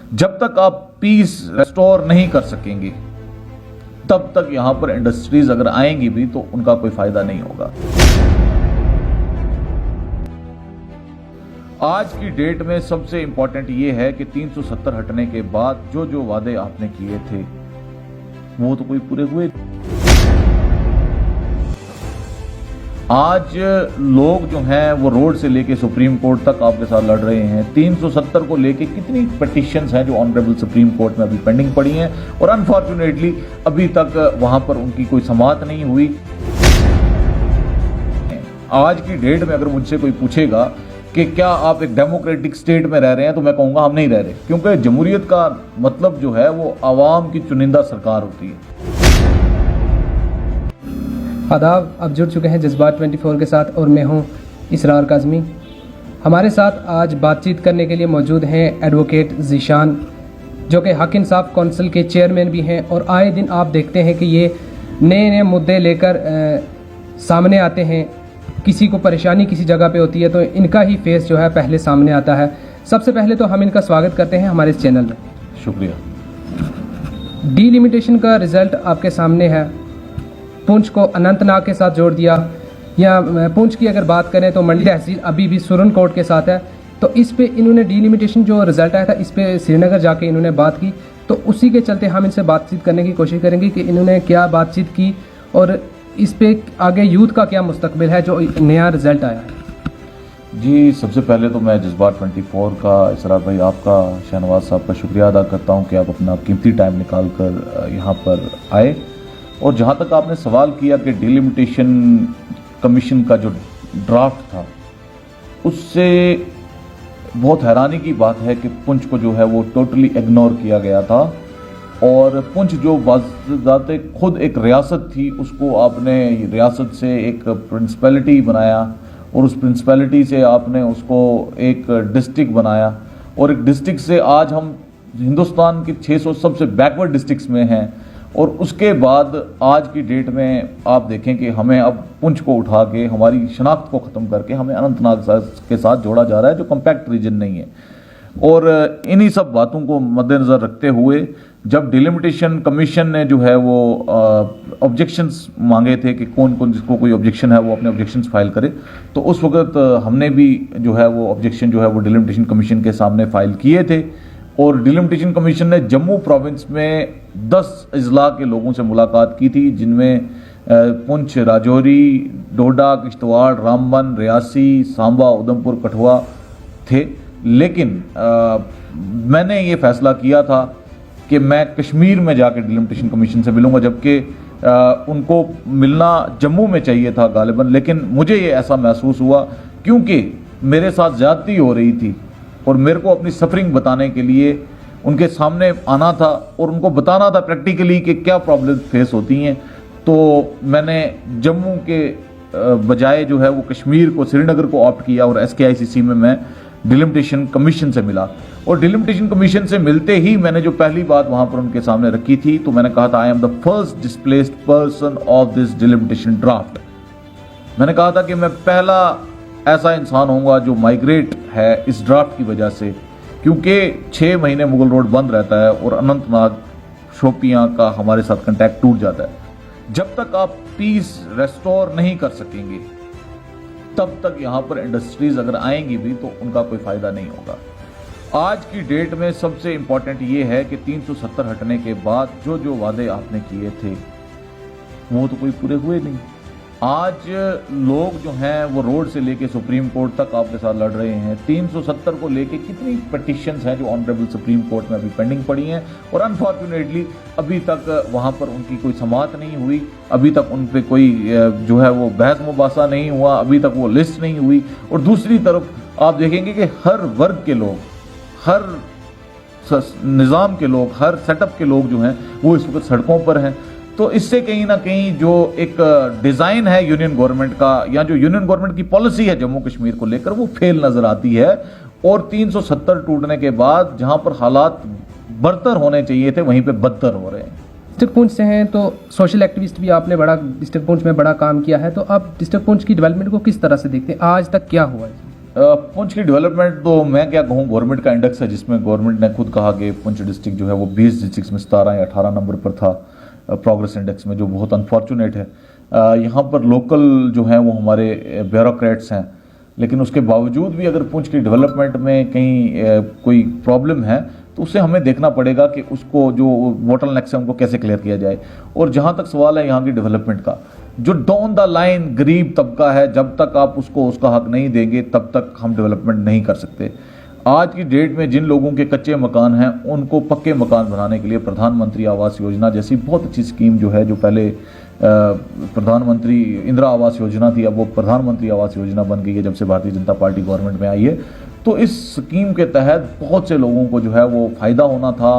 जब तक आप पीस रेस्टोर नहीं कर सकेंगे तब तक यहां पर इंडस्ट्रीज अगर आएंगी भी तो उनका कोई फायदा नहीं होगा। आज की डेट में सबसे इंपॉर्टेंट ये है कि 370 हटने के बाद जो जो वादे आपने किए थे वो तो कोई पूरे हुए। आज लोग जो हैं वो रोड से लेके सुप्रीम कोर्ट तक आपके साथ लड़ रहे हैं। 370 को लेके कितनी पिटीशंस हैं जो ऑनरेबल सुप्रीम कोर्ट में अभी पेंडिंग पड़ी हैं और अनफॉर्चुनेटली अभी तक वहां पर उनकी कोई समाअत नहीं हुई। आज की डेट में अगर मुझसे कोई पूछेगा कि क्या आप एक डेमोक्रेटिक स्टेट में रह रहे हैं तो मैं कहूंगा हम नहीं रह रहे, क्योंकि जमहूरियत का मतलब जो है वो आवाम की चुनिंदा सरकार होती है। आदाब, अब जुड़ चुके हैं जज्बात 24 के साथ और मैं हूं इसरार काज़मी। हमारे साथ आज बातचीत करने के लिए मौजूद हैं एडवोकेट ज़ीशान, जो कि हक इंसाफ काउंसिल के चेयरमैन भी हैं और आए दिन आप देखते हैं कि ये नए नए मुद्दे लेकर सामने आते हैं। किसी को परेशानी किसी जगह पे होती है तो इनका ही फेस जो है पहले सामने आता है। सबसे पहले तो हम इनका स्वागत करते हैं हमारे इस चैनल में। शुक्रिया। डीलिमिटेशन का रिजल्ट आपके सामने है। पुंछ को अनंतनाग के साथ जोड़ दिया, या पुंछ की अगर बात करें तो मंडी तहसील अभी भी सुरन कोट के साथ है। तो इस पे इन्होंने डीलिमिटेशन जो रिजल्ट आया था इस पे श्रीनगर जाके इन्होंने बात की, तो उसी के चलते हम इनसे बातचीत करने की कोशिश करेंगे कि इन्होंने क्या बातचीत की और इस पे आगे यूथ का क्या मुस्तकबिल है जो नया रिजल्ट आया है। जी, सबसे पहले तो मैं जज्बात 24 का, इसरार भाई आपका, शहनवाज साहब का शुक्रिया अदा करता हूं कि आप अपना कीमती टाइम निकाल कर यहाँ पर आए। और जहाँ तक आपने सवाल किया कि डिलिमिटेशन कमीशन का जो ड्राफ्ट था उससे बहुत हैरानी की बात है कि पुंछ को जो है वो टोटली इग्नोर किया गया था और पुंछ जो बाज़ाते खुद एक रियासत थी उसको आपने रियासत से एक प्रिंसिपैलिटी बनाया और उस प्रिंसिपैलिटी से आपने उसको एक डिस्ट्रिक्ट बनाया और एक डिस्ट्रिक्ट से आज हम हिंदुस्तान की 600 सबसे बैकवर्ड डिस्ट्रिक्ट्स में हैं। और उसके बाद आज की डेट में आप देखें कि हमें अब पुंछ को उठा के हमारी शनाख्त को ख़त्म करके हमें अनंतनाग के साथ जोड़ा जा रहा है जो कम्पैक्ट रीजन नहीं है। और इन्हीं सब बातों को मद्देनज़र रखते हुए जब डिलिमिटेशन कमीशन ने जो है वो ऑब्जेक्शंस मांगे थे कि कौन कौन जिसको कोई ऑब्जेक्शन है वो अपने ऑब्जेक्शंस फाइल करे, तो उस वक्त हमने भी जो है वो ऑब्जेक्शन जो है वो डिलिमिटेशन कमीशन के सामने फाइल किए थे। और डिलिमिटेशन कमीशन ने जम्मू प्रोविंस में 10 अजला के लोगों से मुलाकात की थी, जिनमें पुंछ, राजौरी, डोडा, किश्तवाड़, रामबन, रियासी, सांबा, उधमपुर, कठुआ थे। लेकिन मैंने ये फैसला किया था कि मैं कश्मीर में जाकर डिलिमिटेशन कमीशन से मिलूंगा, जबकि उनको मिलना जम्मू में चाहिए था गालिबन। लेकिन मुझे ये ऐसा महसूस हुआ क्योंकि मेरे साथ ज्यादती हो रही थी और मेरे को अपनी सफरिंग बताने के लिए उनके सामने आना था और उनको बताना था प्रैक्टिकली कि क्या प्रॉब्लम फेस होती हैं। तो मैंने जम्मू के बजाय जो है वो कश्मीर को, श्रीनगर को ऑप्ट किया और SKICC में मैं डिलिमिटेशन कमीशन से मिला। और डिलिमिटेशन कमीशन से मिलते ही मैंने जो पहली बात वहां पर उनके सामने रखी थी तो मैंने कहा था I am the first displaced person of this delimitation draft. मैंने कहा था कि मैं पहला ऐसा इंसान होऊंगा जो माइग्रेट है इस ड्राफ्ट की वजह से, क्योंकि 6 महीने मुगल रोड बंद रहता है और अनंतनाग, शोपियां का हमारे साथ कांटेक्ट टूट जाता है। जब तक आप पीस रेस्टोर नहीं कर सकेंगे तब तक यहां पर इंडस्ट्रीज अगर आएंगी भी तो उनका कोई फायदा नहीं होगा। आज की डेट में सबसे इंपॉर्टेंट ये है कि 370 हटने के बाद जो जो वादे आपने किए थे वो तो कोई पूरे हुए नहीं। आज लोग जो हैं वो रोड से लेके सुप्रीम कोर्ट तक आपके साथ लड़ रहे हैं। 370 को लेके कितनी पिटीशंस हैं जो ऑनरेबल सुप्रीम कोर्ट में अभी पेंडिंग पड़ी हैं और अनफॉर्चुनेटली अभी तक वहां पर उनकी कोई समाअत नहीं हुई, अभी तक उन पे कोई जो है वो बहस मुबासा नहीं हुआ, अभी तक वो लिस्ट नहीं हुई। और दूसरी तरफ आप देखेंगे कि हर वर्ग के लोग, हर निज़ाम के लोग, हर सेटअप के लोग जो हैं वो इस वक्त सड़कों पर हैं। तो इससे कहीं ना कहीं जो एक डिज़ाइन है यूनियन गवर्नमेंट का या जो यूनियन गवर्नमेंट की पॉलिसी है जम्मू कश्मीर को लेकर वो फेल नजर आती है। और 370 टूटने के बाद जहां पर हालात बदतर होने चाहिए थे वहीं पे बदतर हो रहे हैं। डिस्ट्रिक्ट पुंछ से हैं तो सोशल एक्टिविस्ट भी आपने डिस्ट्रिक्ट पुंछ में बड़ा काम किया है, तो आप डिस्ट्रिक्ट पुंछ की डेवलपमेंट को किस तरह से देखते हैं? आज तक क्या हुआ है? पुंछ की डेवलपमेंट तो मैं क्या कहूँ, गवर्नमेंट का इंडेक्स है जिसमें गवर्नमेंट ने खुद कहा कि पुंछ डिस्ट्रिक्ट जो है वो 20 डिस्ट्रिक्ट में 17 या 18 नंबर पर था प्रोग्रेस इंडेक्स में, जो बहुत अनफॉर्चुनेट है। यहाँ पर लोकल जो हैं वो हमारे ब्यूरोक्रेट्स हैं, लेकिन उसके बावजूद भी अगर पुंछ की डेवलपमेंट में कहीं कोई प्रॉब्लम है तो उससे हमें देखना पड़ेगा कि उसको जो बोटलनेक्स है उनको कैसे क्लियर किया जाए। और जहाँ तक सवाल है यहाँ की डेवलपमेंट का, जो डाउन द लाइन गरीब तबका है, जब तक आप उसको उसका हक नहीं देंगे तब तक हम डेवलपमेंट नहीं कर सकते। आज की डेट में जिन लोगों के कच्चे मकान हैं उनको पक्के मकान बनाने के लिए प्रधानमंत्री आवास योजना जैसी बहुत अच्छी स्कीम जो है, जो पहले प्रधानमंत्री इंदिरा आवास योजना थी, अब वो प्रधानमंत्री आवास योजना बन गई है जब से भारतीय जनता पार्टी गवर्नमेंट में आई है। तो इस स्कीम के तहत बहुत से लोगों को जो है वो फ़ायदा होना था,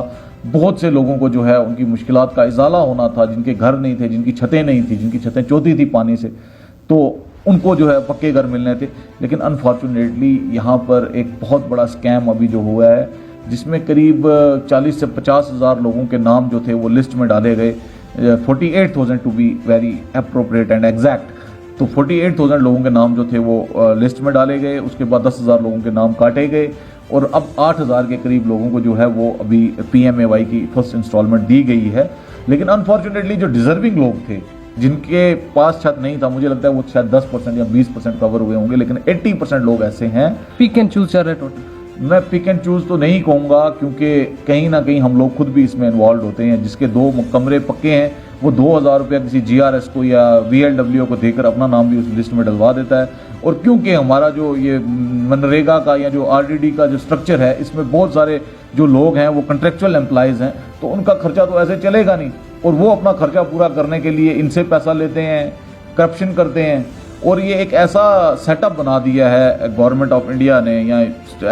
बहुत से लोगों को जो है उनकी मुश्किलात का इजाला होना था, जिनके घर नहीं थे, जिनकी छतें नहीं थी, जिनकी छतें चौथी थी पानी से, तो उनको जो है पक्के घर मिलने थे। लेकिन अनफॉर्चुनेटली यहाँ पर एक बहुत बड़ा स्कैम अभी जो हुआ है, जिसमें करीब 40 से 50 हज़ार लोगों के नाम जो थे वो लिस्ट में डाले गए, 48,000 to be very appropriate and exact. तो 48,000 लोगों के नाम जो थे वो लिस्ट में डाले गए, उसके बाद 10,000 लोगों के नाम काटे गए और अब 8,000 के करीब लोगों को जो है वो अभी PMAY की फर्स्ट इंस्टॉलमेंट दी गई है। लेकिन अनफॉर्चुनेटली जो डिजर्विंग लोग थे, जिनके पास छत नहीं था, मुझे लगता है वो शायद 10% या 20% कवर हुए होंगे, लेकिन 80% लोग ऐसे हैं। पिक एंड चूज चल रहा है टोटल। मैं पिक एंड चूज तो नहीं कहूँगा, क्योंकि कहीं ना कहीं हम लोग खुद भी इसमें इन्वॉल्व होते हैं। जिसके 2 कमरे पक्के हैं वो 2,000 रुपया किसी GRS को या VLW को देकर अपना नाम भी उस लिस्ट में डलवा देता है। और क्योंकि हमारा जो ये मनरेगा का या जो RDD का जो स्ट्रक्चर है, इसमें बहुत सारे जो लोग हैं वो कंट्रेक्चुअल एम्प्लॉइज हैं, तो उनका खर्चा तो ऐसे चलेगा नहीं, और वो अपना खर्चा पूरा करने के लिए इनसे पैसा लेते हैं, करप्शन करते हैं। और ये एक ऐसा सेटअप बना दिया है गवर्नमेंट ऑफ इंडिया ने या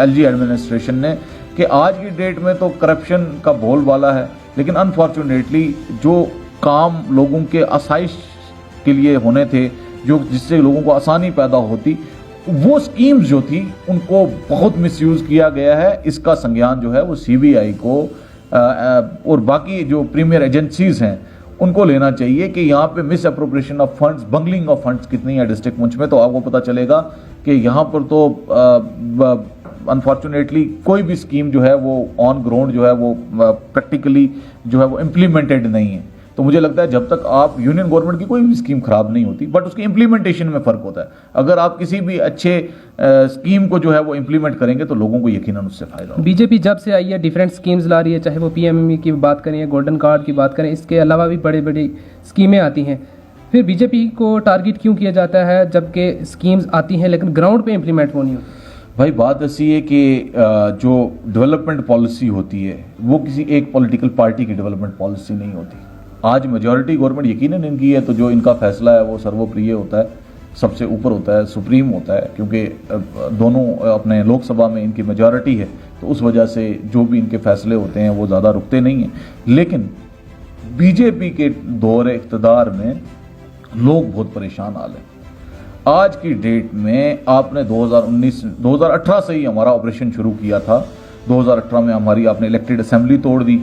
LG एडमिनिस्ट्रेशन ने कि आज की डेट में तो करप्शन का बोलबाला है। लेकिन अनफॉर्चुनेटली जो काम लोगों के आसाइश के लिए होने थे, जो जिससे लोगों को आसानी पैदा होती, वो स्कीम्स जो थी उनको बहुत मिसयूज किया गया है। इसका संज्ञान जो है वो CBI को और बाकी जो प्रीमियर एजेंसीज हैं उनको लेना चाहिए कि यहाँ पे misappropriation of funds, bungling of funds कितनी है डिस्ट्रिक्ट पुंछ में। तो आपको पता चलेगा कि यहाँ पर तो अनफॉर्चुनेटली कोई भी स्कीम जो है वो ऑन ग्राउंड जो है वो प्रैक्टिकली जो है वो इम्प्लीमेंटेड नहीं है। तो मुझे लगता है जब तक आप यूनियन गवर्नमेंट की कोई भी स्कीम खराब नहीं होती, बट उसकी इम्प्लीमेंटेशन में फ़र्क होता है। अगर आप किसी भी अच्छे स्कीम को जो है वो इम्प्लीमेंट करेंगे तो लोगों को यकीनन उससे फ़ायदा होगा। बीजेपी जब से आई है डिफरेंट स्कीम्स ला रही है, चाहे वो PMME की बात करें या गोल्डन कार्ड की बात करें, इसके अलावा भी बड़ी बड़ी स्कीमें आती हैं। फिर बीजेपी को टारगेट क्यों किया जाता है जबकि स्कीम्स आती हैं लेकिन ग्राउंड पे इम्प्लीमेंट वो नहीं होती? भाई बात ऐसी है कि जो डेवलपमेंट पॉलिसी होती है वो किसी एक पॉलिटिकल पार्टी की डेवलपमेंट पॉलिसी नहीं होती। आज मेजॉरिटी गवर्नमेंट यकीनन इनकी है, तो जो इनका फैसला है वो सर्वप्रिय होता है, सबसे ऊपर होता है, सुप्रीम होता है, क्योंकि दोनों अपने लोकसभा में इनकी मेजॉरिटी है, तो उस वजह से जो भी इनके फैसले होते हैं वो ज़्यादा रुकते नहीं हैं। लेकिन बीजेपी के दौर इक़्तिदार में लोग बहुत परेशान हाल हैं। आज की डेट में आपने 2018 से ही हमारा ऑपरेशन शुरू किया था। 2018 में हमारी आपने इलेक्टेड असेंबली तोड़ दी,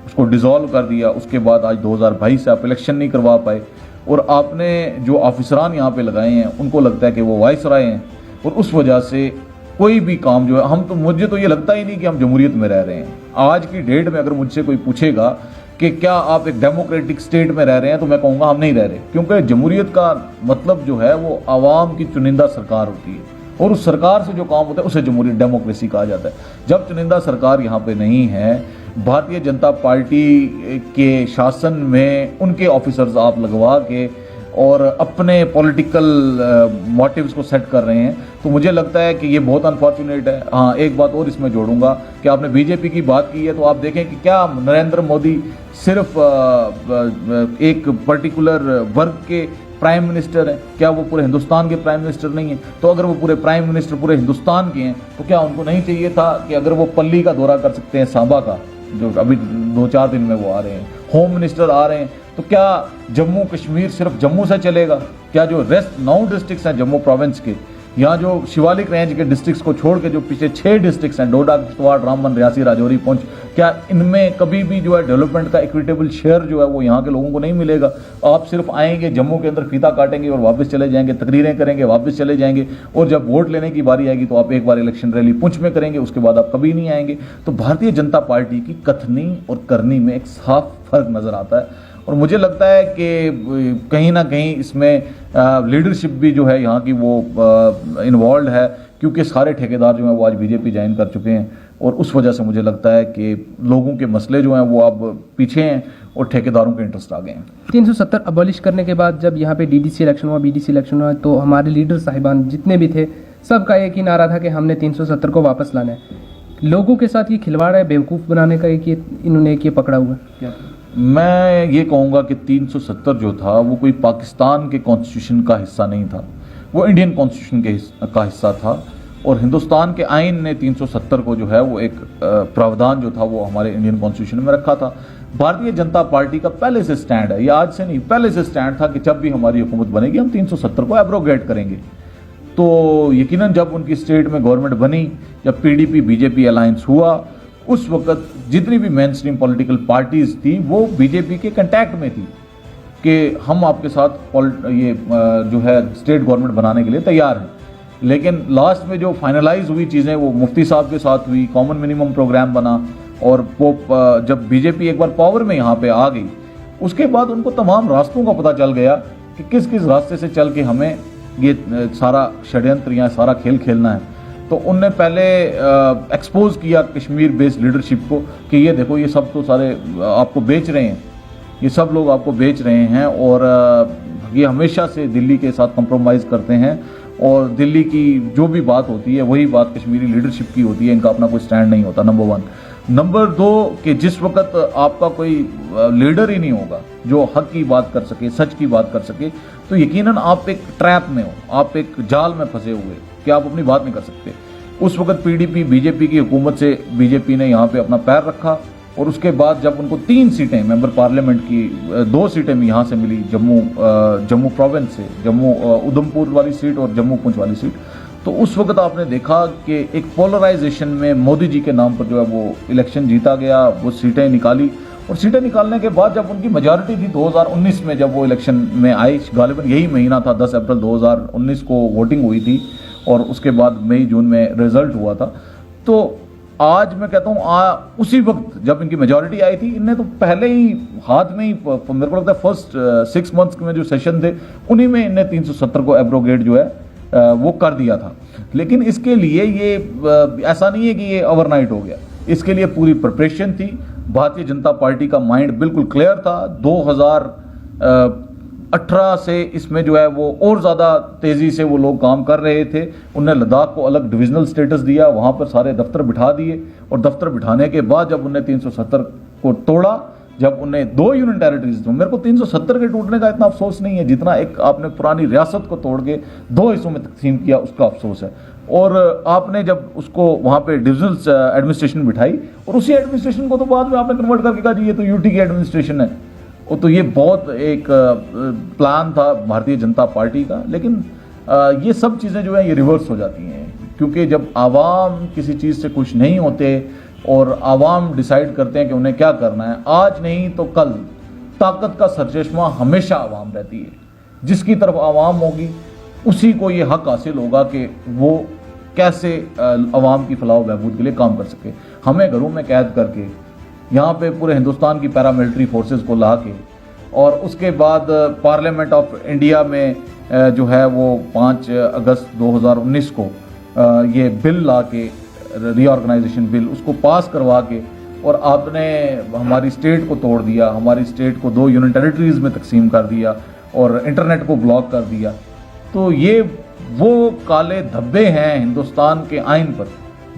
उसको डिसॉल्व कर दिया। उसके बाद आज 2022 से आप इलेक्शन नहीं करवा पाए, और आपने जो ऑफिसरान यहाँ पे लगाए हैं उनको लगता है कि वो वाइसराय हैं, और उस वजह से कोई भी काम जो है मुझे तो ये लगता ही नहीं कि हम जमहूरियत में रह रहे हैं। आज की डेट में अगर मुझसे कोई पूछेगा कि क्या आप एक डेमोक्रेटिक स्टेट में रह रहे हैं, तो मैं कहूँगा हम नहीं रह रहे, क्योंकि जमहूरियत का मतलब जो है वो आवाम की चुनिंदा सरकार होती है, और उस सरकार से जो काम होता है उसे जमहूरियत डेमोक्रेसी कहा जाता है। जब चुनिंदा सरकार यहाँ पे नहीं है, भारतीय जनता पार्टी के शासन में उनके ऑफिसर्स आप लगवा के और अपने पॉलिटिकल मोटिव्स को सेट कर रहे हैं, तो मुझे लगता है कि ये बहुत अनफॉर्चुनेट है। हाँ, एक बात और इसमें जोड़ूंगा कि आपने बीजेपी की बात की है, तो आप देखें कि क्या नरेंद्र मोदी सिर्फ एक पर्टिकुलर वर्ग के प्राइम मिनिस्टर हैं? क्या वो पूरे हिंदुस्तान के प्राइम मिनिस्टर नहीं हैं? तो अगर वो पूरे प्राइम मिनिस्टर पूरे हिंदुस्तान के हैं, तो क्या उनको नहीं चाहिए था कि अगर वो पल्ली का दौरा कर सकते हैं, सांबा का, जो अभी 2-4 दिन में वो आ रहे हैं, होम मिनिस्टर आ रहे हैं, तो क्या जम्मू कश्मीर सिर्फ जम्मू से चलेगा? क्या जो रेस्ट 9 डिस्ट्रिक्ट्स हैं जम्मू प्रोविंस के, यहाँ जो शिवालिक रेंज के डिस्ट्रिक्ट्स को छोड़ के जो पीछे 6 डिस्ट्रिक्ट्स हैं, डोडा, किश्तवाड़, रामबन, रियासी, राजौरी, पुंछ, क्या इनमें कभी भी जो है डेवलपमेंट का इक्विटेबल शेयर जो है वो यहाँ के लोगों को नहीं मिलेगा? आप सिर्फ आएंगे, जम्मू के अंदर फीता काटेंगे और वापस चले जाएंगे, तकरीरें करेंगे, वापस चले जाएंगे, और जब वोट लेने की बारी आएगी तो आप एक बार इलेक्शन रैली पुंछ में करेंगे, उसके बाद आप कभी नहीं आएंगे। तो भारतीय जनता पार्टी की कथनी और करनी में एक साफ फर्क नजर आता है, और मुझे लगता है कि कहीं ना कहीं इसमें लीडरशिप भी जो है यहाँ की वो इन्वॉल्व है, क्योंकि सारे ठेकेदार जो हैं वो आज बीजेपी ज्वाइन कर चुके हैं, और उस वजह से मुझे लगता है कि लोगों के मसले जो हैं वो अब पीछे हैं और ठेकेदारों के इंटरेस्ट आ गए हैं। 370 अबॉलिश करने के बाद जब यहाँ पे डीडीसी इलेक्शन हुआ, बीडीसी इलेक्शन हुआ, तो हमारे लीडर साहिबान जितने भी थे सबका एक ही नारा था कि हमने 370 को वापस लाना है। लोगों के साथ ये खिलवाड़ है, बेवकूफ़ बनाने का एक इन्होंने एक ये पकड़ा हुआ है। मैं ये कहूँगा कि 370 जो था वो कोई पाकिस्तान के कॉन्स्टिट्यूशन का हिस्सा नहीं था, वो इंडियन कॉन्स्टिट्यूशन का हिस्सा था, और हिंदुस्तान के आइन ने 370 को जो है वो एक प्रावधान जो था वो हमारे इंडियन कॉन्स्टिट्यूशन में रखा था। भारतीय जनता पार्टी का पहले से स्टैंड है, ये आज से नहीं, पहले से स्टैंड था कि जब भी हमारी हुकूमत बनेगी हम 370 को एब्रोगेट करेंगे। तो यकीनन जब उनकी स्टेट में गवर्नमेंट बनी, जब पीडीपी बीजेपी अलायंस हुआ, उस वक्त जितनी भी मेन स्ट्रीम पॉलिटिकल पार्टीज थी वो बीजेपी के कंटैक्ट में थी कि हम आपके साथ ये जो है स्टेट गवर्नमेंट बनाने के लिए तैयार हैं। लेकिन लास्ट में जो फाइनलाइज हुई चीज़ें वो मुफ्ती साहब के साथ हुई, कॉमन मिनिमम प्रोग्राम बना, और वो जब बीजेपी एक बार पावर में यहाँ पे आ गई, उसके बाद उनको तमाम रास्तों का पता चल गया कि किस किस रास्ते से चल के हमें ये सारा षड्यंत्र या सारा खेल खेलना है। तो उनने पहले एक्सपोज किया कश्मीर बेस्ड लीडरशिप को कि ये देखो ये सब तो सारे आपको बेच रहे हैं, ये सब लोग आपको बेच रहे हैं, और ये हमेशा से दिल्ली के साथ कंप्रोमाइज़ करते हैं, और दिल्ली की जो भी बात होती है वही बात कश्मीरी लीडरशिप की होती है, इनका अपना कोई स्टैंड नहीं होता, नंबर 1। नंबर 2 कि जिस वक्त आपका कोई लीडर ही नहीं होगा जो हक की बात कर सके, सच की बात कर सके, तो यकीनन आप एक ट्रैप में हो, आप एक जाल में फंसे हुए कि आप अपनी बात नहीं कर सकते। उस वक्त पीडीपी बीजेपी की हुकूमत से बीजेपी ने यहाँ पे अपना पैर रखा, और उसके बाद जब उनको 3 सीटें मेंबर पार्लियामेंट की 2 सीटें भी यहाँ से मिली, जम्मू प्रोविंस से, जम्मू उधमपुर वाली सीट और जम्मू पुंछ वाली सीट, तो उस वक्त आपने देखा कि एक पोलराइजेशन में मोदी जी के नाम पर जो है वो इलेक्शन जीता गया, वो सीटें निकाली, और सीटें निकालने के बाद जब उनकी मेजॉरिटी थी 2019 में जब वो इलेक्शन में आई, गालिबन यही महीना था, 10 अप्रैल 2019 को वोटिंग हुई थी, और उसके बाद मई जून में रिजल्ट हुआ था। तो आज मैं कहता हूँ उसी वक्त जब इनकी मेजॉरिटी आई थी, इनने तो पहले ही हाथ में ही, मेरे को लगता है फर्स्ट 6 मंथ्स में जो सेशन थे उन्हीं में इनने 370 को एब्रोगेट जो है वो कर दिया था। लेकिन इसके लिए ये ऐसा नहीं है कि ये ओवरनाइट हो गया, इसके लिए पूरी प्रिपरेशन थी। भारतीय जनता पार्टी का माइंड बिल्कुल क्लियर था। 2018 से इसमें जो है वो और ज़्यादा तेज़ी से वो लोग काम कर रहे थे। उन्होंने लद्दाख को अलग डिविजनल स्टेटस दिया, वहाँ पर सारे दफ्तर बिठा दिए, और दफ्तर बिठाने के बाद जब उन्हें 370 को तोड़ा, जब उन्हें 2 यूनियन टेरिटरीज, तो मेरे को 370 के टूटने का इतना अफसोस नहीं है जितना एक आपने पुरानी रियासत को तोड़ के 2 हिस्सों में तकसीम किया उसका अफसोस है। और आपने जब उसको वहाँ पे डिविजनल एडमिनिस्ट्रेशन बिठाई, और उसी एडमिनिस्ट्रेशन को तो बाद में आपने कन्वर्ट करके कहा जी ये तो यूटी की एडमिनिस्ट्रेशन है। वो तो ये बहुत एक प्लान था भारतीय जनता पार्टी का। लेकिन ये सब चीज़ें जो है ये रिवर्स हो जाती हैं, क्योंकि जब आवाम किसी चीज़ से खुश नहीं होते और आवाम डिसाइड करते हैं कि उन्हें क्या करना है, आज नहीं तो कल ताकत का सरचश्मा हमेशा आवाम रहती है। जिसकी तरफ आवाम होगी उसी को ये हक हासिल होगा कि वो कैसे आवाम की फलाह बहबूद के लिए काम कर सके। हमें घरों में कैद करके यहाँ पे पूरे हिंदुस्तान की पैरामिलिट्री फोर्सेस को ला के, और उसके बाद पार्लियामेंट ऑफ इंडिया में जो है वो 5 अगस्त 2019 को ये बिल ला के, रीऑर्गेनाइजेशन बिल, उसको पास करवा के, और आपने हमारी स्टेट को तोड़ दिया, हमारी स्टेट को 2 यूनियन टेरिटरीज में तकसीम कर दिया और इंटरनेट को ब्लॉक कर दिया। तो ये वो काले धब्बे हैं हिंदुस्तान के आइन पर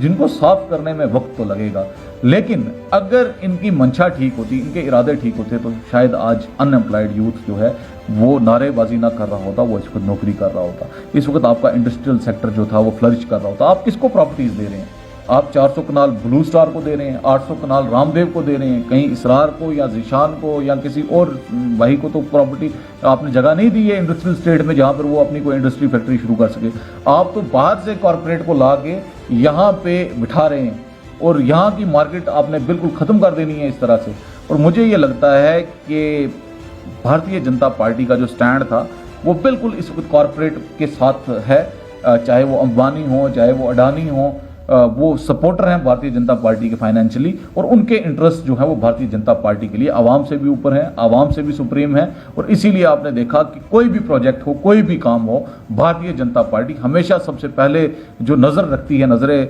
जिनको साफ करने में वक्त तो लगेगा। लेकिन अगर इनकी मंशा ठीक होती, इनके इरादे ठीक होते, तो शायद आज अनएम्प्लॉयड यूथ जो है वो नारेबाजी ना कर रहा होता, वो इस वक्त नौकरी कर रहा होता। इस वक्त आपका इंडस्ट्रियल सेक्टर जो था वो फ्लरिश कर रहा होता। आप किसको प्रॉपर्टीज दे रहे हैं? आप 400 कनाल ब्लू स्टार को दे रहे हैं, 800 कनाल रामदेव को दे रहे हैं, कहीं इसरार को या जीशान को या किसी और भाई को तो प्रॉपर्टी आपने जगह नहीं दी है इंडस्ट्रियल स्टेट में जहाँ पर वो अपनी कोई इंडस्ट्री फैक्ट्री शुरू कर सके। आप तो बाहर से कॉरपोरेट को ला के यहाँ पे बिठा रहे हैं। और यहाँ की मार्केट आपने बिल्कुल ख़त्म कर देनी है इस तरह से। और मुझे ये लगता है कि भारतीय जनता पार्टी का जो स्टैंड था वो बिल्कुल इस वक्त कॉरपोरेट के साथ है, चाहे वो अंबानी हो चाहे वो अडानी हो, वो सपोर्टर हैं भारतीय जनता पार्टी के फाइनेंशियली, और उनके इंटरेस्ट जो है वो भारतीय जनता पार्टी के लिए आवाम से भी ऊपर है, आवाम से भी सुप्रीम है। और इसीलिए आपने देखा कि कोई भी प्रोजेक्ट हो, कोई भी काम हो, भारतीय जनता पार्टी हमेशा सबसे पहले जो नज़र रखती है, नज़र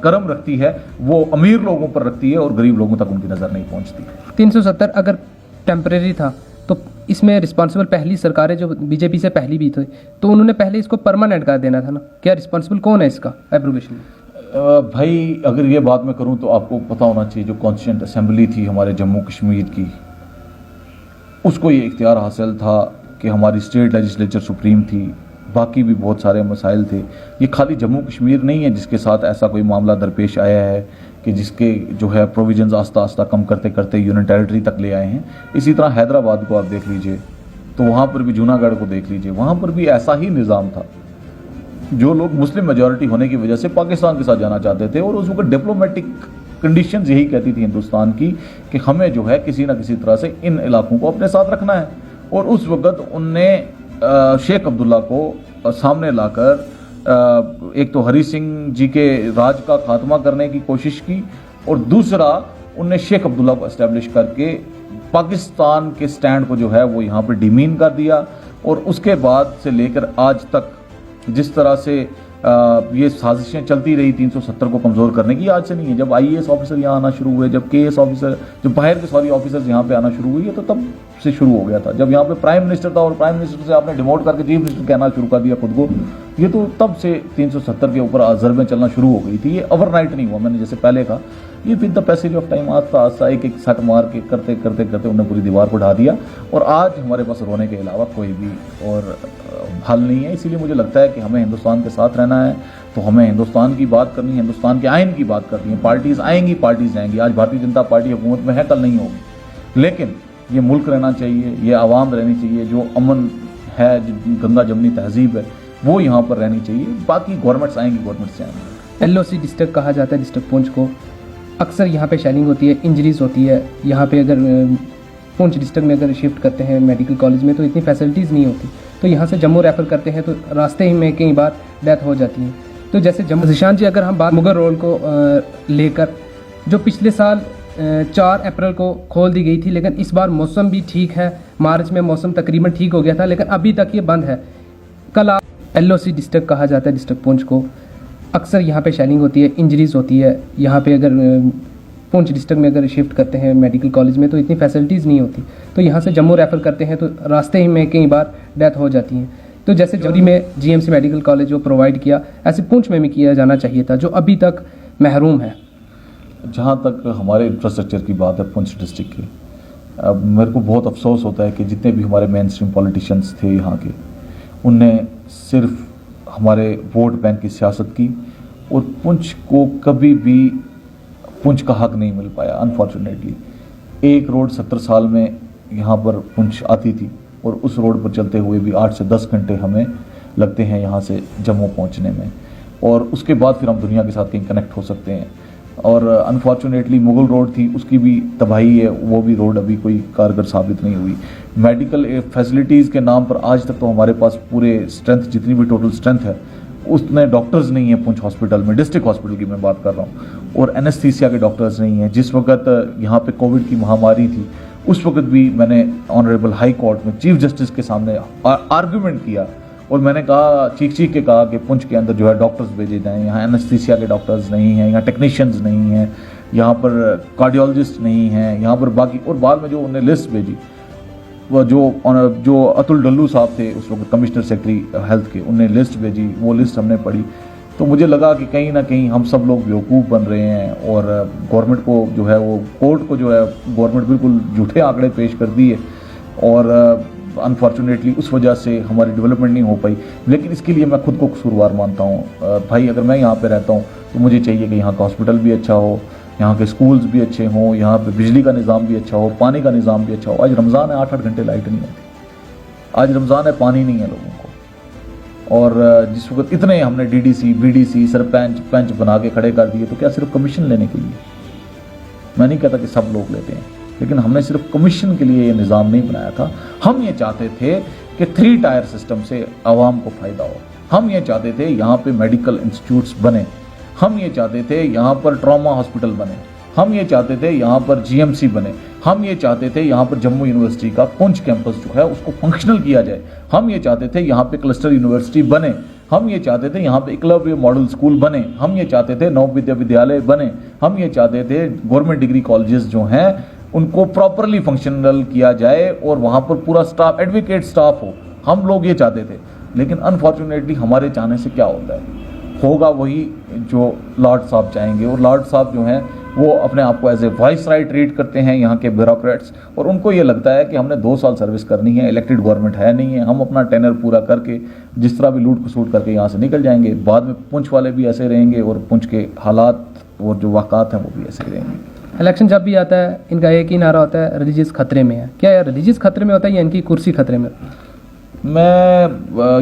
करम रखती है, वो अमीर लोगों पर रखती है और गरीब लोगों तक उनकी नज़र नहीं पहुँचती। 370 अगर टेम्परेरी था तो इसमें रिस्पॉन्सिबल पहली सरकारें जो बीजेपी से पहली भी थी तो उन्होंने पहले इसको परमानेंट कर देना था ना। क्या रिस्पॉन्सिबल कौन है इसका एप्रूवेशन में? भाई अगर ये बात मैं करूं तो आपको पता होना चाहिए जो कॉन्स्टिट्यूंट असेंबली थी हमारे जम्मू कश्मीर की, उसको ये इख्तियार हासिल था कि हमारी स्टेट लेजिस्लेचर सुप्रीम थी, बाकी भी बहुत सारे मसाइल थे। ये खाली जम्मू कश्मीर नहीं है जिसके साथ ऐसा कोई मामला दरपेश आया है कि जिसके जो है प्रोविजंस आस्ता आस्ता कम करते करते यूनियन टेरिटरी तक ले आए हैं। इसी तरह हैदराबाद को आप देख लीजिए, तो वहाँ पर भी जूनागढ़ को देख लीजिए, वहाँ पर भी ऐसा ही निज़ाम था। जो लोग मुस्लिम मेजॉरिटी होने की वजह से पाकिस्तान के साथ जाना चाहते थे, और उस वक्त डिप्लोमेटिक कंडीशंस यही कहती थी हिंदुस्तान की कि हमें जो है किसी ना किसी तरह से इन इलाकों को अपने साथ रखना है। और उस वक्त उनने शेख अब्दुल्ला को सामने लाकर एक तो हरी सिंह जी के राज का खात्मा करने की कोशिश की, और दूसरा उनने शेख अब्दुल्ला को एस्टेब्लिश करके पाकिस्तान के स्टैंड को जो है वो यहाँ पर डिमीन कर दिया। और उसके बाद से लेकर आज तक जिस तरह से ये साजिशें चलती रही 370 को कमज़ोर करने की, आज से नहीं है। जब आईएएस ऑफिसर यहाँ आना शुरू हुए, जब केएस ऑफिसर, जब बाहर के सॉरी ऑफिसर्स यहाँ पे आना शुरू हुई है, तो तब से शुरू हो गया था। जब यहाँ पे प्राइम मिनिस्टर था और प्राइम मिनिस्टर से आपने डिमोट करके चीफ मिनिस्टर कहना शुरू कर दिया खुद को, ये तो तब से 370 के ऊपर ज़रबें चलना शुरू हो गई थी। ये ओवरनाइट नहीं हुआ, मैंने जैसे पहले कहा, ये with the passage of time आस्ता आस्ता एक एक सट मार के करते करते करते उन्होंने पूरी दीवार को ढा दिया। और आज हमारे पास रोने के अलावा कोई भी और हल नहीं है। इसीलिए मुझे लगता है कि हमें हिंदुस्तान के साथ रहना है, तो हमें हिंदुस्तान की बात करनी है, हिंदुस्तान के आइन की बात करनी है। पार्टीज आएंगी, पार्टीज जाएंगी। आज भारतीय जनता पार्टी हुकूमत में है, कल नहीं होगी, लेकिन ये मुल्क रहना चाहिए, ये आवाम रहनी चाहिए। जो अमन है, जो गंगा जमनी तहजीब है, वो यहाँ पर रहनी चाहिए। बाकी गवर्नमेंट्स आएंगी, गवर्नमेंट से आएंगी। एलओसी डिस्ट्रिक्ट कहा जाता है डिस्ट्रिक्ट पुंछ को। अक्सर यहाँ पे शेलिंग होती है, इंजरीज होती है। यहाँ पे अगर पुंछ डिस्ट्रिक्ट में अगर शिफ्ट करते हैं मेडिकल कॉलेज में तो इतनी फैसिलिटीज़ नहीं होती, तो यहाँ से जम्मू रेफ़र करते हैं तो रास्ते ही में कई बार डेथ हो जाती है। तो जैसे जम्मू जिशान जी, अगर हम बात मुगल रोड को लेकर, जो पिछले साल 4 अप्रैल को खोल दी गई थी, लेकिन इस बार मौसम भी ठीक है, मार्च में मौसम तकरीबन ठीक हो गया था, लेकिन अभी तक ये बंद है। कल आप एलओसी डिस्ट्रिक्ट कहा जाता है डिस्ट्रिक्ट पुंछ को। अक्सर यहाँ पे शेलिंग होती है, इंजरीज होती है। यहाँ पे अगर पुंछ डिस्ट्रिक्ट में अगर शिफ्ट करते हैं मेडिकल कॉलेज में तो इतनी फैसिलिटीज़ नहीं होती, तो यहाँ से जम्मू रेफ़र करते हैं तो रास्ते ही में कई बार डेथ हो जाती है। तो जैसे जौहरी में जीएमसी मेडिकल कॉलेज जो प्रोवाइड किया, ऐसे पुंछ में भी किया जाना चाहिए था, जो अभी तक महरूम है। जहाँ तक हमारे इंफ्रास्ट्रक्चर की बात है पुंछ डिस्ट्रिक्ट की, अब मेरे को बहुत अफसोस होता है कि जितने भी हमारे मेन स्ट्रीम पॉलिटिशियंस थे यहाँ के, उनने सिर्फ हमारे वोट बैंक की सियासत की, और पुंछ को कभी भी पुंछ का हक नहीं मिल पाया। अनफॉर्चुनेटली एक रोड 70 साल में यहाँ पर पुंछ आती थी, और उस रोड पर चलते हुए भी 8 से 10 घंटे हमें लगते हैं यहाँ से जम्मू पहुँचने में, और उसके बाद फिर हम दुनिया के साथ कहीं कनेक्ट हो सकते हैं। और अनफॉर्चुनेटली मुगल रोड थी, उसकी भी तबाही है, वो भी रोड अभी कोई कारगर साबित नहीं हुई। मेडिकल फैसिलिटीज़ के नाम पर आज तक तो हमारे पास पूरे स्ट्रेंथ, जितनी भी टोटल स्ट्रेंथ है, उसमें डॉक्टर्स नहीं है पुंछ हॉस्पिटल में, डिस्ट्रिक्ट हॉस्पिटल की मैं बात कर रहा हूँ, और एनेस्थीसिया के डॉक्टर्स नहीं हैं। जिस वक्त यहाँ पे कोविड की महामारी थी, उस वक्त भी मैंने ऑनरेबल हाई कोर्ट में चीफ जस्टिस के सामने आर्गूमेंट किया, और मैंने कहा, चीख चीख के कहा कि पुंछ के अंदर जो है डॉक्टर्स भेजे जाएँ। यहाँ एनेस्थीसिया के डॉक्टर्स नहीं हैं, यहाँ टेक्नीशियंस नहीं हैं, यहाँ पर कार्डियोलॉजिस्ट नहीं हैं, यहाँ पर बाकी। और बाद में जो उन्हें लिस्ट भेजी, वो जो अतुल डल्लू साहब थे उस वक्त कमिश्नर सेक्रेटरी हेल्थ के, उन्हें लिस्ट भेजी, वो लिस्ट हमने पढ़ी, तो मुझे लगा कि कहीं ना कहीं हम सब लोग बेवकूफ़ बन रहे हैं, और गवर्नमेंट को जो है वो कोर्ट को जो है गवर्नमेंट बिल्कुल झूठे आंकड़े पेश कर दिए, और अनफॉर्चुनेटली उस वजह से हमारी डेवलपमेंट नहीं हो पाई। लेकिन इसके लिए मैं खुद को कसूरवार मानता हूँ। भाई अगर मैं यहाँ पे रहता हूँ तो मुझे चाहिए कि यहाँ का हॉस्पिटल भी अच्छा हो, यहाँ के स्कूल्स भी अच्छे हों, यहाँ पे बिजली का निज़ाम भी अच्छा हो, पानी का निज़ाम भी अच्छा हो। आज रमज़ान है, 8-8 घंटे लाइट नहीं होती। आज रमज़ान है, पानी नहीं है लोगों को। और जिस वक्त इतने हमने डीडीसी, बीडीसी, सरपंच, पंच बना के खड़े कर दिए, तो क्या सिर्फ कमीशन लेने के लिए? मैं नहीं कहता कि सब लोग लेते हैं, लेकिन हमने सिर्फ कमीशन के लिए ये निज़ाम नहीं बनाया था। हम ये चाहते थे कि 3 टायर सिस्टम से आवाम को फ़ायदा हो। हम ये चाहते थे यहाँ पे मेडिकल इंस्टीट्यूट्स बने, हम ये चाहते थे यहाँ पर ट्रॉमा हॉस्पिटल बने, हम ये चाहते थे यहाँ पर जीएमसी बने, हम ये चाहते थे यहाँ पर जम्मू यूनिवर्सिटी का पुंछ कैंपस जो है उसको फंक्शनल किया जाए, हम ये चाहते थे यहाँ पे क्लस्टर यूनिवर्सिटी बने, हम ये चाहते थे यहाँ पे एकलव्य मॉडल स्कूल बने, हम ये चाहते थे नवविद्या विद्यालय बने, हम ये चाहते थे गवर्नमेंट डिग्री कॉलेजेस जो हैं उनको प्रॉपरली फंक्शनल किया जाए और वहाँ पर पूरा स्टाफ, एडवोकेट स्टाफ हो। हम लोग ये चाहते थे, लेकिन अनफॉर्चुनेटली हमारे चाहने से क्या होता है, होगा वही जो लॉर्ड साहब चाहेंगे। और लॉर्ड साहब जो हैं वो अपने आप को एज ए वाइसराय ट्रीट करते हैं यहाँ के ब्यूरोक्रेट्स, और उनको ये लगता है कि हमने 2 साल सर्विस करनी है, इलेक्टेड गवर्नमेंट है नहीं है, हम अपना टेनर पूरा करके जिस तरह भी लूट खसूट करके यहाँ से निकल जाएंगे। बाद में पुंछ वाले भी ऐसे रहेंगे और पुंछ के हालात और जो वाक़ात हैं वो भी ऐसे रहेंगे। इलेक्शन जब भी आता है इनका एक ही नारा होता है, रिलीजियस खतरे में है। क्या रिलीजियस खतरे में होता है या इनकी कुर्सी खतरे में?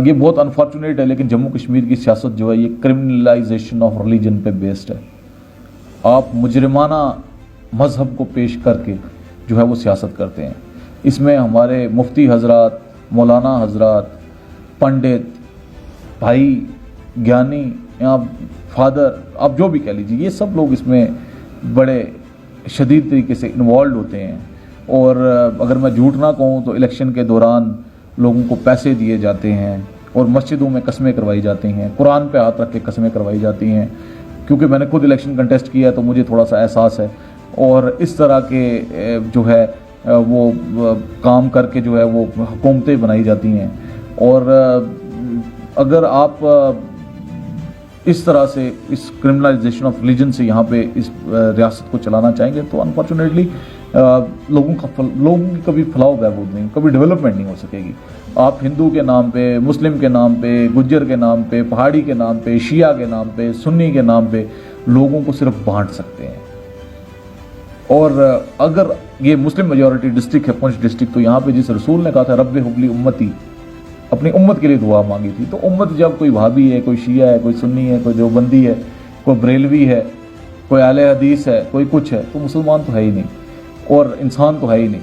ये बहुत अनफॉर्चुनेट है, लेकिन जम्मू कश्मीर की सियासत जो है ये क्रिमिनलाइजेशन ऑफ रिलीजन पे बेस्ड है। आप मुजरिमाना मज़हब को पेश करके जो है वो सियासत करते हैं। इसमें हमारे मुफ्ती हजरात, मौलाना हजरात, पंडित, भाई, ज्ञानी या फादर, आप जो भी कह लीजिए, ये सब लोग इसमें बड़े शदीद तरीके से इन्वॉल्व होते हैं। और अगर मैं झूठ ना कहूँ तो इलेक्शन के दौरान लोगों को पैसे दिए जाते हैं और मस्जिदों में कस्में करवाई जाती हैं, कुरान पे हाथ रख के कस्में करवाई जाती हैं। क्योंकि मैंने खुद इलेक्शन कंटेस्ट किया है तो मुझे थोड़ा सा एहसास है। और इस तरह के जो है वो काम करके जो है वो हुकूमतें बनाई जाती हैं। और अगर आप इस तरह से इस क्रिमिनलाइजेशन ऑफ रिलीजन से यहाँ पे इस रियासत को चलाना चाहेंगे तो अनफॉर्चुनेटली लोगों की कभी फलाह बहबूद नहीं, कभी डेवलपमेंट नहीं हो सकेगी। आप हिंदू के नाम पे, मुस्लिम के नाम पे, गुज्जर के नाम पे, पहाड़ी के नाम पे, शिया के नाम पे, सुन्नी के नाम पे लोगों को सिर्फ बांट सकते हैं। और अगर ये मुस्लिम मेजॉरिटी डिस्ट्रिक्ट है पुंछ डिस्ट्रिक्ट, तो यहाँ पे जिस रसूल ने कहा था रब्बे हुबली उम्मती, अपनी उम्मत के लिए दुआ मांगी थी, तो उम्मत जब कोई वहाबी है, कोई शिया है, कोई सुन्नी है, कोई देवबंदी है, कोई बरेलवी है, कोई आले हदीस है, कोई कुछ है, तो मुसलमान तो है ही नहीं और इंसान तो है ही नहीं।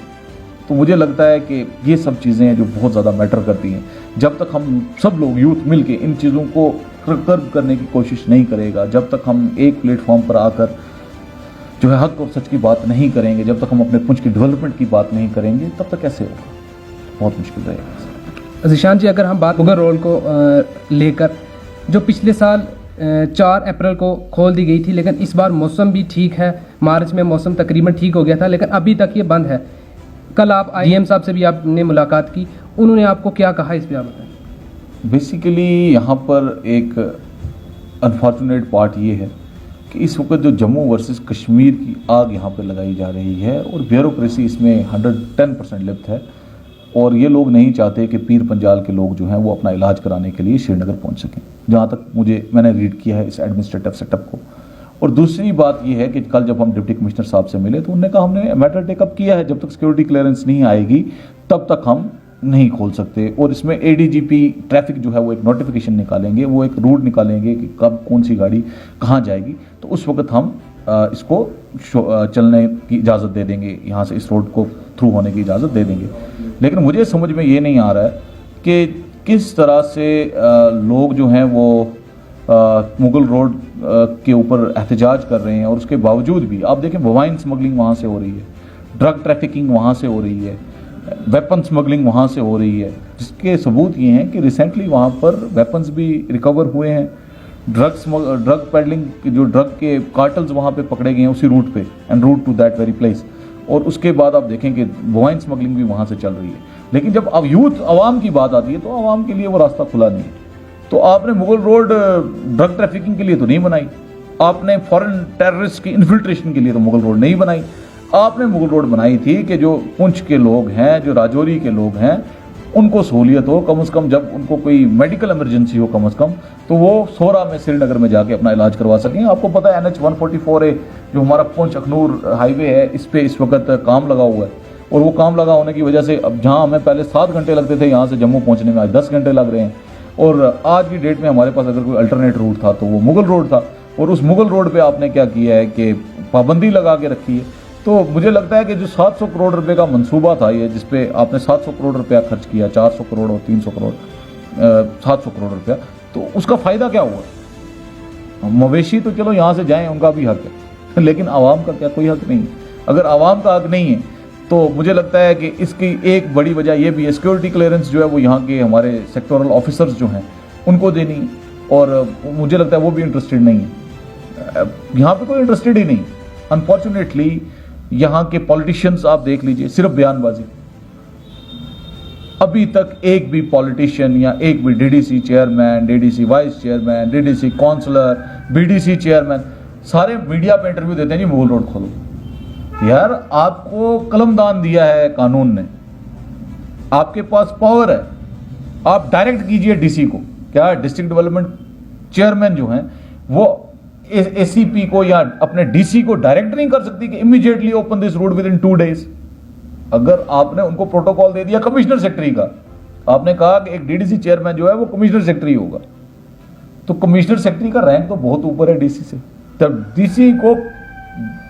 तो मुझे लगता है कि ये सब चीज़ें हैं जो बहुत ज़्यादा मैटर करती हैं। जब तक हम सब लोग यूथ मिल के इन चीज़ों को कर्ब करने की कोशिश नहीं करेगा, जब तक हम एक प्लेटफॉर्म पर आकर जो है हक और सच की बात नहीं करेंगे, जब तक हम अपने पुंछ की डेवलपमेंट की बात नहीं करेंगे, तब तक कैसे होगा? बहुत मुश्किल रहेगा। ज़ीशान जी, अगर हम बात मुगल रोड को लेकर, जो पिछले साल 4 अप्रैल को खोल दी गई थी, लेकिन इस बार मौसम भी ठीक है, मार्च में मौसम तकरीबन ठीक हो गया था, लेकिन अभी तक ये बंद है। कल आप डीएम साहब से भी आपने मुलाकात की, उन्होंने आपको क्या कहा इस पर आप बताएं। बेसिकली यहाँ पर एक अनफॉर्चुनेट पार्ट ये है कि इस वक्त जो जम्मू वर्सेस कश्मीर की आग यहाँ पर लगाई जा रही है और ब्यूरोक्रेसी इसमें 110% लिप्त है। और ये लोग नहीं चाहते कि पीर पंजाल के लोग जो हैं वो अपना इलाज कराने के लिए श्रीनगर पहुँच सकें, जहाँ तक मैंने रीड किया है इस एडमिनिस्ट्रेटिव सेटअप को। और दूसरी बात यह है कि कल जब हम डिप्टी कमिश्नर साहब से मिले तो उन्होंने कहा हमने मैटर टेकअप किया है, जब तक सिक्योरिटी क्लियरेंस नहीं आएगी तब तक हम नहीं खोल सकते। और इसमें एडीजीपी ट्रैफिक जो है वो एक नोटिफिकेशन निकालेंगे, वो एक रूट निकालेंगे कि कब कौन सी गाड़ी कहाँ जाएगी, तो उस वक्त हम इसको चलने की इजाज़त दे देंगे, यहाँ से इस रोड को थ्रू होने की इजाज़त दे देंगे। लेकिन मुझे समझ में ये नहीं आ रहा है कि किस तरह से लोग जो हैं वो मुगल रोड के ऊपर एहतजाज कर रहे हैं और उसके बावजूद भी आप देखें वाइन स्मगलिंग वहाँ से हो रही है, ड्रग ट्रैफिकिंग वहाँ से हो रही है, वेपन स्मगलिंग वहाँ से हो रही है, जिसके सबूत ये हैं कि रिसेंटली वहाँ पर वेपन्स भी रिकवर हुए हैं। ड्रग पेडलिंग जो ड्रग के कार्टल्स वहाँ पे पकड़े गए हैं उसी रूट पे, and route to that very place. और उसके बाद आप देखें कि वाइन स्मगलिंग भी वहाँ से चल रही है। लेकिन जब अब यूथ आवाम की बात आती है तो आवाम के लिए वो रास्ता खुला नहीं है। तो आपने मुगल रोड ड्रग ट्रैफिकिंग के लिए तो नहीं बनाई, आपने फॉरेन टेररिस्ट की इन्फिल्ट्रेशन के लिए तो मुगल रोड नहीं बनाई, आपने मुगल रोड बनाई थी कि जो पुंछ के लोग हैं, जो राजौरी के लोग हैं, उनको सहूलियत हो, कम से कम जब उनको कोई मेडिकल इमरजेंसी हो कम से कम, तो वो सोरा में श्रीनगर में जाके अपना इलाज करवा सकें। आपको पता है NH 144A जो हमारा पुंछ अखनूर हाईवे है, इस पे इस वक्त काम लगा हुआ है, और वो काम लगा होने की वजह से अब जहाँ हमें पहले 7 घंटे लगते थे यहाँ से जम्मू पहुँचने में, आज 10 घंटे लग रहे हैं। और आज की डेट में हमारे पास अगर कोई अल्टरनेट रूट था तो वो मुगल रोड था, और उस मुगल रोड पे आपने क्या किया है कि पाबंदी लगा के रखी है। तो मुझे लगता है कि जो 700 करोड़ रुपए का मंसूबा था ये, जिसपे आपने 700 करोड़ रुपया खर्च किया, 400 करोड़ और 300 करोड़ 700 करोड़ रुपया, तो उसका फ़ायदा क्या हुआ? मवेशी तो चलो यहाँ से जाएं, उनका भी हक है, लेकिन आवाम का क्या कोई हक नहीं है? अगर आवाम का हक नहीं है तो मुझे लगता है कि इसकी एक बड़ी वजह यह भी है, सिक्योरिटी क्लियरेंस जो है वो यहाँ के हमारे सेक्टोरल ऑफिसर्स जो हैं उनको देनी है, और मुझे लगता है वो भी इंटरेस्टेड नहीं है। यहाँ पे कोई इंटरेस्टेड ही नहीं। अनफॉर्चुनेटली यहाँ के पॉलिटिशियंस आप देख लीजिए, सिर्फ बयानबाजी। अभी तक एक भी पॉलिटिशियन या एक भी DDC chairman, DDC vice chairman, DDC councillor, BDC chairman, सारे मीडिया पे इंटरव्यू देते हैं जी मुगल रोड खोलो। यार आपको कलमदान दिया है कानून ने, आपके पास पावर है, आप डायरेक्ट कीजिए डीसी को। क्या डिस्ट्रिक्ट डेवलपमेंट चेयरमैन जो हैं वो एसीपी को या अपने डीसी को डायरेक्ट नहीं कर सकती कि immediately open this road with in 2 days? अगर आपने उनको प्रोटोकॉल दे दिया कमिश्नर सेक्रेटरी का, आपने कहा कि एक डीडीसी चेयरमैन जो है वो कमिश्नर सेक्रेटरी होगा, तो कमिश्नर सेक्रेटरी का रैंक तो बहुत ऊपर है डीसी से। तब डीसी को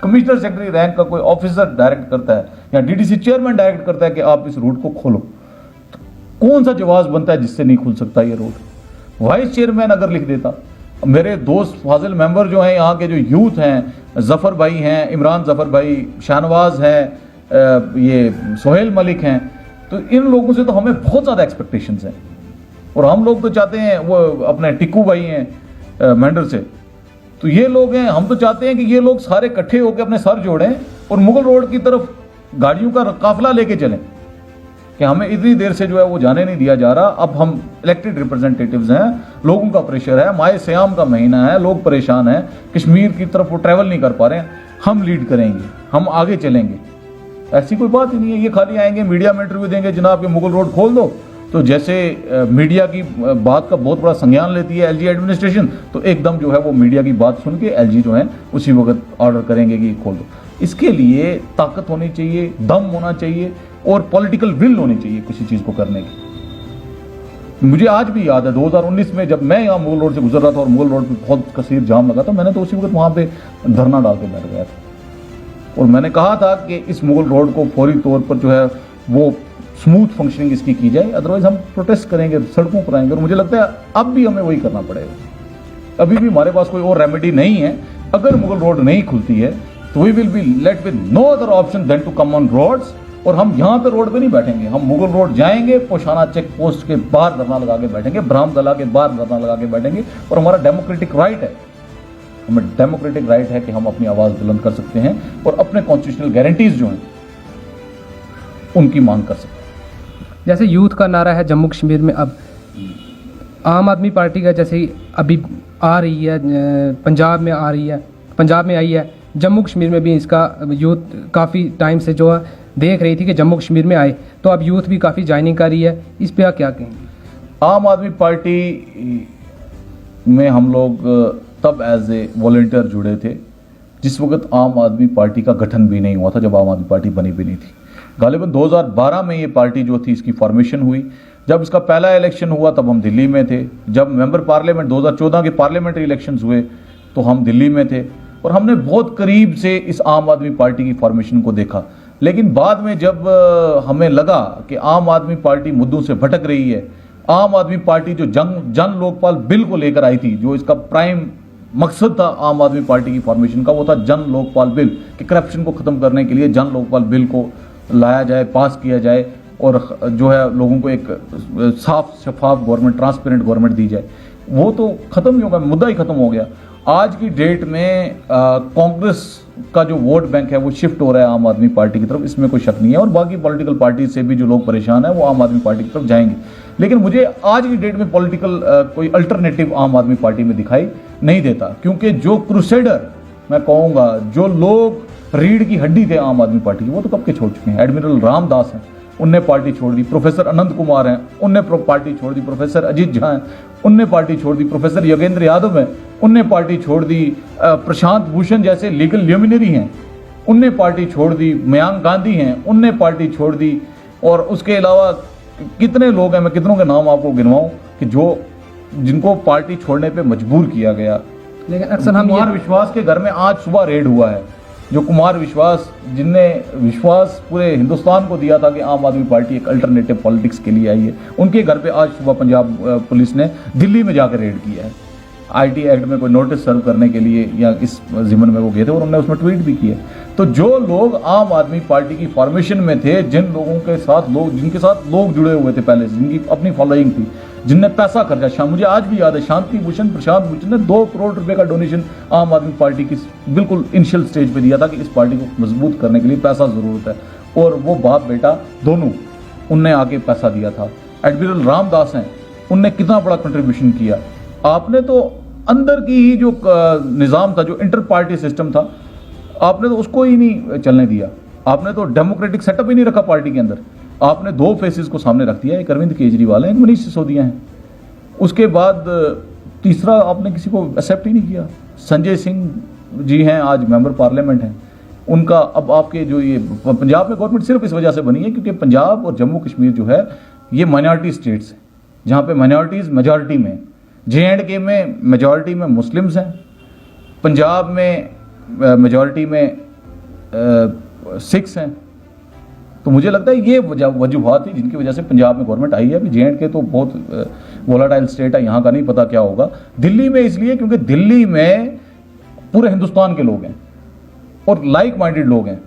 कमिश्नर सेक्रेटरी रैंक का कोई ऑफिसर डायरेक्ट करता है या डीडीसी चेयरमैन डायरेक्ट करता है कि आप इस रूट को खोलो, तो कौन सा जवाब बनता है जिससे नहीं खुल सकता ये रोड? वाइस चेयरमैन अगर लिख देता, मेरे दोस्त फाजिल मेंबर जो हैं यहाँ के, जो यूथ हैं, जफर भाई हैं, इमरान जफर भाई, शाहनवाज हैं, ये सोहेल मलिक हैं, तो इन लोगों से तो हमें बहुत ज़्यादा एक्सपेक्टेशंस हैं, और हम लोग तो चाहते हैं, वो अपने टिक्कू भाई हैं मेंढर से, तो ये लोग हैं, हम तो चाहते हैं कि ये लोग सारे इकट्ठे होकर अपने सर जोड़ें और मुगल रोड की तरफ गाड़ियों का काफिला लेके चलें, कि हमें इतनी देर से जो है वो जाने नहीं दिया जा रहा। अब हम इलेक्टेड रिप्रेजेंटेटिव्स हैं, लोगों का प्रेशर है, माए सियाम का महीना है, लोग परेशान हैं, कश्मीर की तरफ वो ट्रैवल नहीं कर पा रहे हैं, हम लीड करेंगे, हम आगे चलेंगे। ऐसी कोई बात ही नहीं है। ये खाली आएंगे, मीडिया में इंटरव्यू देंगे, जनाब ये मुगल रोड खोल दो, तो जैसे मीडिया की बात का बहुत बड़ा संज्ञान लेती है एलजी एडमिनिस्ट्रेशन, तो एकदम जो है वो मीडिया की बात सुन के एलजी जो है उसी वक्त ऑर्डर करेंगे कि खोल दो। इसके लिए ताकत होनी चाहिए, दम होना चाहिए और पॉलिटिकल विल होनी चाहिए किसी चीज़ को करने की। मुझे आज भी याद है 2019 में जब मैं यहाँ मुगल रोड से गुजर रहा था और मुगल रोड पर बहुत कसीर जाम लगा था, मैंने तो उसी वक्त वहाँ पे धरना डाल के बैठ गया था, और मैंने कहा था कि इस मुगल रोड को फौरी तौर पर जो है वो स्मूथ फंक्शनिंग इसकी की जाए, अदरवाइज हम प्रोटेस्ट करेंगे, सड़कों पर आएंगे। और मुझे लगता है अब भी हमें वही करना पड़ेगा। अभी भी हमारे पास कोई और रेमेडी नहीं है। अगर मुगल रोड नहीं खुलती है तो we will be left with no other option than to come on roads, और हम यहाँ पे रोड पे नहीं बैठेंगे, हम मुगल रोड जाएंगे, पोशाना चेक पोस्ट के बाहर धरना लगा के बैठेंगे, ब्राह्मदला के बाहर धरना लगा के बैठेंगे, और हमारा डेमोक्रेटिक राइट है, हमें डेमोक्रेटिक राइट है कि हम अपनी आवाज़ बुलंद कर सकते हैं और अपने कॉन्स्टिट्यूशनल गारंटीज जो हैं उनकी मांग कर सकते हैं। जैसे यूथ का नारा है जम्मू कश्मीर में, अब आम आदमी पार्टी का जैसे अभी आ रही है, पंजाब में आ रही है, पंजाब में आई है, जम्मू कश्मीर में भी इसका यूथ काफ़ी टाइम से जो है देख रही थी कि जम्मू कश्मीर में आए, तो अब यूथ भी काफ़ी ज्वाइनिंग कर रही है, इस पर आप क्या कहेंगे? आम आदमी पार्टी में हम लोग तब एज ए वॉलंटियर जुड़े थे जिस वक्त आम आदमी पार्टी का गठन भी नहीं हुआ था, जब आम आदमी पार्टी बनी भी नहीं थी। गालिबन 2012 में ये पार्टी जो थी इसकी फॉर्मेशन हुई। जब इसका पहला इलेक्शन हुआ तब हम दिल्ली में थे। जब मेंबर पार्लियामेंट 2014 के पार्लियामेंट्री इलेक्शंस हुए तो हम दिल्ली में थे, और हमने बहुत करीब से इस आम आदमी पार्टी की फॉर्मेशन को देखा। लेकिन बाद में जब हमें लगा कि आम आदमी पार्टी मुद्दों से भटक रही है, आम आदमी पार्टी जो जन लोकपाल बिल को लेकर आई थी, जो इसका प्राइम मकसद था आम आदमी पार्टी की फॉर्मेशन का, वो था जन लोकपाल बिल, कि करप्शन को ख़त्म करने के लिए जन लोकपाल बिल को लाया जाए, पास किया जाए, और जो है लोगों को एक साफ शफाफ गवर्नमेंट, ट्रांसपेरेंट गवर्नमेंट दी जाए। वो तो ख़त्म ही हो गया, मुद्दा ही ख़त्म हो गया। आज की डेट में कांग्रेस का जो वोट बैंक है वो शिफ्ट हो रहा है आम आदमी पार्टी की तरफ, इसमें कोई शक नहीं है, और बाकी पॉलिटिकल पार्टी से भी जो लोग परेशान हैं वो आम आदमी पार्टी की तरफ जाएंगे। लेकिन मुझे आज की डेट में पॉलिटिकल कोई अल्टरनेटिव आम आदमी पार्टी में दिखाई नहीं देता, क्योंकि जो क्रूसेडर मैं कहूँगा, जो लोग रीढ़ की हड्डी थे आम आदमी पार्टी की, वो तो कब के छोड़ चुके हैं। एडमिरल रामदास हैं, उनने पार्टी छोड़ दी। प्रोफेसर अनंत कुमार हैं, उनने पार्टी छोड़ दी। प्रोफेसर अजीत झा हैं, उनने पार्टी छोड़ दी। प्रोफेसर योगेंद्र यादव हैं, उनने पार्टी छोड़ दी। प्रशांत भूषण जैसे लीगल ल्यूमिनरी हैं, उनने पार्टी छोड़ दी। मयांक गांधी हैं, उनने पार्टी छोड़ दी। और उसके अलावा कितने लोग हैं, मैं कितनों के नाम आपको गिनवाऊं कि जो जिनको पार्टी छोड़ने पे मजबूर किया गया। लेकिन अक्सर हम कुमार ये विश्वास के घर में आज सुबह रेड हुआ है। जो कुमार विश्वास, जिनने विश्वास पूरे हिंदुस्तान को दिया था कि आम आदमी पार्टी एक अल्टरनेटिव पॉलिटिक्स के लिए आई है, उनके घर पे आज सुबह पंजाब पुलिस ने दिल्ली में जाकर रेड किया है। आईटी एक्ट में कोई नोटिस सर्व करने के लिए या इस जिम्मन में वो गए थे, और उन्होंने उसमें ट्वीट भी किया। तो जो लोग आम आदमी पार्टी की फॉर्मेशन में थे, जिन लोगों के साथ जिनके साथ लोग जुड़े हुए थे पहले से, जिनकी अपनी फॉलोइंग थी, जिनने पैसा खर्चा, मुझे आज भी याद है शांति भूषण प्रशांत भूषण ने 2 करोड़ रुपए का डोनेशन आम आदमी पार्टी की बिल्कुल इनिशियल स्टेज पे दिया था कि इस पार्टी को मजबूत करने के लिए पैसा जरूरत है, और वो बाप बेटा दोनों उनने आके पैसा दिया था। एडमिरल रामदास हैं, उनने कितना बड़ा कंट्रीब्यूशन किया। आपने तो अंदर की ही जो निज़ाम था, जो इंटर पार्टी सिस्टम था, आपने तो उसको ही नहीं चलने दिया। आपने तो डेमोक्रेटिक सेटअप ही नहीं रखा पार्टी के अंदर। आपने 2 फेसेस को सामने रख दिया, एक अरविंद केजरीवाल है, एक मनीष सिसोदिया हैं। उसके बाद तीसरा आपने किसी को एक्सेप्ट ही नहीं किया। संजय सिंह जी हैं, आज मेंबर पार्लियामेंट हैं। उनका अब आपके जो ये पंजाब में गवर्नमेंट सिर्फ इस वजह से बनी है क्योंकि पंजाब और जम्मू कश्मीर जो है ये माइनॉरिटी स्टेट्स हैं, जहाँ पे माइनॉरिटीज़ मेजॉरिटी में। JNK में मेजॉरिटी में मुस्लिम्स हैं, पंजाब में मेजॉरिटी में सिख्स हैं। तो मुझे लगता है ये वजूहात थी जिनकी वजह से पंजाब में गवर्नमेंट आई है। अभी JNK तो बहुत वोलाटाइल स्टेट है, यहाँ का नहीं पता क्या होगा। दिल्ली में इसलिए क्योंकि दिल्ली में पूरे हिंदुस्तान के लोग हैं और लाइक माइंडेड लोग हैं।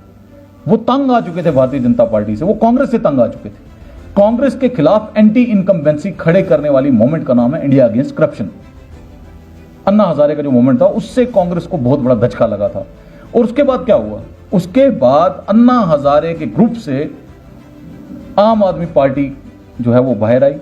वो तंग आ चुके थे भारतीय जनता पार्टी से, वो कांग्रेस से तंग आ चुके थे। कांग्रेस के खिलाफ एंटी इनकम्बेंसी खड़े करने वाली मूवमेंट का नाम है India against corruption. Anna Hazare का जो मूवमेंट था, उससे कांग्रेस को बहुत बड़ा धचका लगा था। और उसके बाद क्या हुआ? उसके बाद अन्ना हजारे के ग्रुप से आम आदमी पार्टी जो है वो बाहर आई।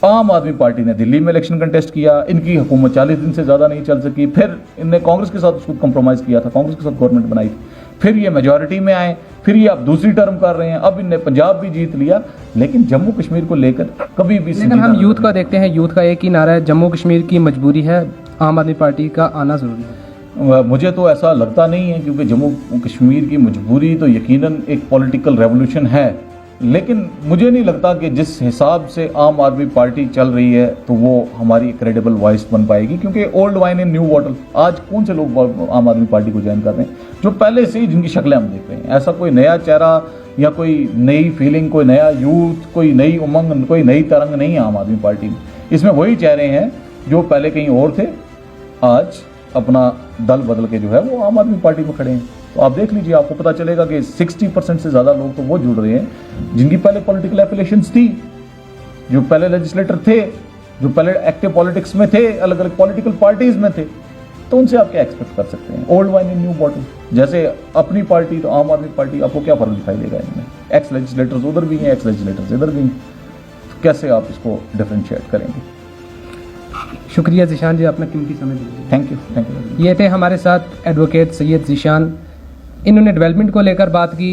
आम आदमी पार्टी ने दिल्ली में इलेक्शन कंटेस्ट किया, इनकी हुकूमत 40 दिन से ज्यादा नहीं चल सकी। फिर इनने कांग्रेस के साथ उसको कंप्रोमाइज किया था, कांग्रेस के साथ गवर्नमेंट बनाई थी। फिर ये मेजॉरिटी में आए, फिर ये अब दूसरी टर्म कर रहे हैं। अब इनने पंजाब भी जीत लिया, लेकिन जम्मू कश्मीर को लेकर कभी भी। लेकिन हम यूथ का देखते हैं, यूथ का एक ही नारा है, जम्मू कश्मीर की मजबूरी है, आम आदमी पार्टी का आना जरूरी है। मुझे तो ऐसा लगता नहीं है, क्योंकि जम्मू कश्मीर की मजबूरी तो यकीनन एक पॉलिटिकल रेवोल्यूशन है, लेकिन मुझे नहीं लगता कि जिस हिसाब से आम आदमी पार्टी चल रही है तो वो हमारी क्रेडिबल वॉइस बन पाएगी। क्योंकि old wine in new bottle, आज कौन से लोग आम आदमी पार्टी को ज्वाइन कर रहे हैं जो पहले से ही जिनकी शक्लें हम देख रहे हैं। ऐसा कोई नया चेहरा या कोई नई फीलिंग, कोई नया यूथ, कोई नई उमंग, कोई नई तरंग नहीं है आम आदमी पार्टी में। इसमें वही चेहरे हैं जो पहले कहीं और थे, आज अपना दल बदल के जो है वो आम आदमी पार्टी में खड़े हैं। तो आप देख लीजिए, आपको पता चलेगा कि 60% से ज़्यादा लोग तो वो जुड़ रहे हैं जिनकी पहले पॉलिटिकल एफिलिएशंस थी, जो पहले लेजिस्लेटर थे, जो पहले एक्टिव पॉलिटिक्स में थे, अलग अलग पॉलिटिकल पार्टीज में थे। तो उनसे आप क्या एक्सपेक्ट कर सकते हैं? Old wine in new bottle. जैसे अपनी पार्टी तो आम आदमी पार्टी, आपको क्या फर्क दिखाई देगा इनमें? एक्स लेजिस्लेटर्स उधर भी हैं, एक्स लेजिस्लेटर्स इधर भी हैं, तो कैसे आप इसको डिफरेंशिएट करेंगे? शुक्रिया ज़ीशान जी, आपने कीमती समय दिया। Thank you. ये थे हमारे साथ एडवोकेट सैयद ज़ीशान। इन्होंने डेवलपमेंट को लेकर बात की,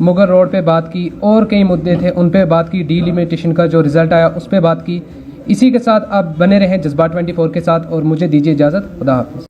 मुगल रोड पे बात की, और कई मुद्दे थे उन पे बात की, डिलिमिटेशन का जो रिजल्ट आया उस पे बात की। इसी के साथ आप बने रहें जज्बात 24 के साथ, और मुझे दीजिए इजाज़त। खुदा हाफिज़।